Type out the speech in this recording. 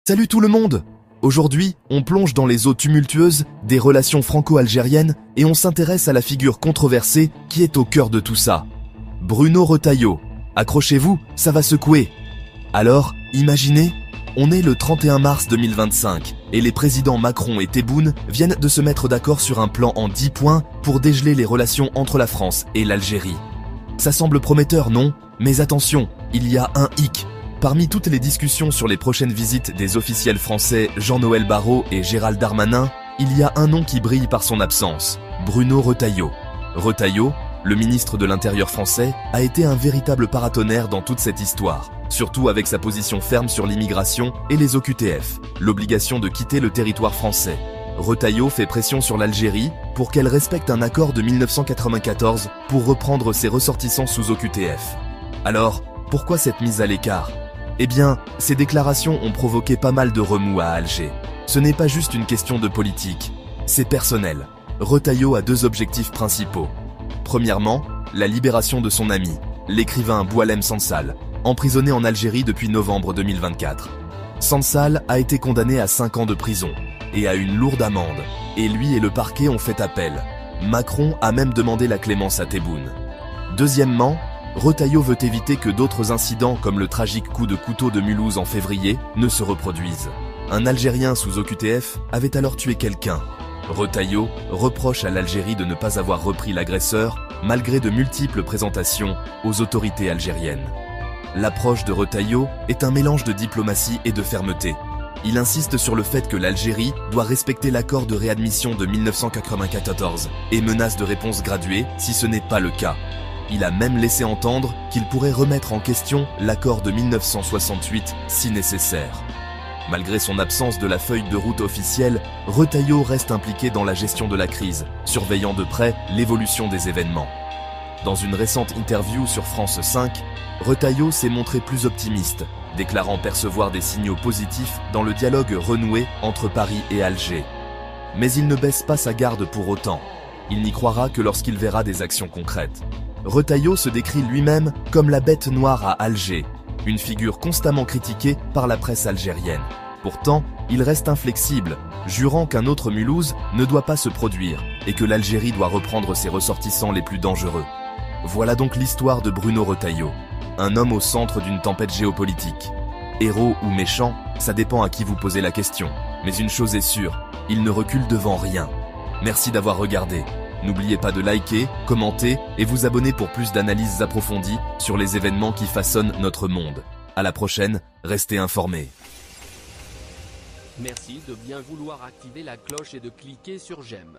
Salut tout le monde! Aujourd'hui, on plonge dans les eaux tumultueuses des relations franco-algériennes et on s'intéresse à la figure controversée qui est au cœur de tout ça. Bruno Retailleau. Accrochez-vous, ça va secouer. Alors, imaginez, on est le 31 mars 2025 et les présidents Macron et Tebboune viennent de se mettre d'accord sur un plan en 10 points pour dégeler les relations entre la France et l'Algérie. Ça semble prometteur, non? Mais attention, il y a un hic. Parmi toutes les discussions sur les prochaines visites des officiels français Jean-Noël Barrot et Gérald Darmanin, il y a un nom qui brille par son absence, Bruno Retailleau. Retailleau, le ministre de l'Intérieur français, a été un véritable paratonnerre dans toute cette histoire, surtout avec sa position ferme sur l'immigration et les OQTF, l'obligation de quitter le territoire français. Retailleau fait pression sur l'Algérie pour qu'elle respecte un accord de 1994 pour reprendre ses ressortissants sous OQTF. Alors, pourquoi cette mise à l'écart ? Eh bien, ces déclarations ont provoqué pas mal de remous à Alger. Ce n'est pas juste une question de politique, c'est personnel. Retailleau a deux objectifs principaux. Premièrement, la libération de son ami, l'écrivain Boualem Sansal, emprisonné en Algérie depuis novembre 2024. Sansal a été condamné à 5 ans de prison et à une lourde amende, et lui et le parquet ont fait appel. Macron a même demandé la clémence à Tebboune. Deuxièmement, Retailleau veut éviter que d'autres incidents comme le tragique coup de couteau de Mulhouse en février ne se reproduisent. Un Algérien sous OQTF avait alors tué quelqu'un. Retailleau reproche à l'Algérie de ne pas avoir repris l'agresseur malgré de multiples présentations aux autorités algériennes. L'approche de Retailleau est un mélange de diplomatie et de fermeté. Il insiste sur le fait que l'Algérie doit respecter l'accord de réadmission de 1994 et menace de réponse graduée si ce n'est pas le cas. Il a même laissé entendre qu'il pourrait remettre en question l'accord de 1968 si nécessaire. Malgré son absence de la feuille de route officielle, Retailleau reste impliqué dans la gestion de la crise, surveillant de près l'évolution des événements. Dans une récente interview sur France 5, Retailleau s'est montré plus optimiste, déclarant percevoir des signaux positifs dans le dialogue renoué entre Paris et Alger. Mais il ne baisse pas sa garde pour autant. Il n'y croira que lorsqu'il verra des actions concrètes. Retailleau se décrit lui-même comme la bête noire à Alger, une figure constamment critiquée par la presse algérienne. Pourtant, il reste inflexible, jurant qu'un autre Mulhouse ne doit pas se produire et que l'Algérie doit reprendre ses ressortissants les plus dangereux. Voilà donc l'histoire de Bruno Retailleau, un homme au centre d'une tempête géopolitique. Héros ou méchant, ça dépend à qui vous posez la question. Mais une chose est sûre, il ne recule devant rien. Merci d'avoir regardé. N'oubliez pas de liker, commenter et vous abonner pour plus d'analyses approfondies sur les événements qui façonnent notre monde. À la prochaine, restez informés. Merci de bien vouloir activer la cloche et de cliquer sur j'aime.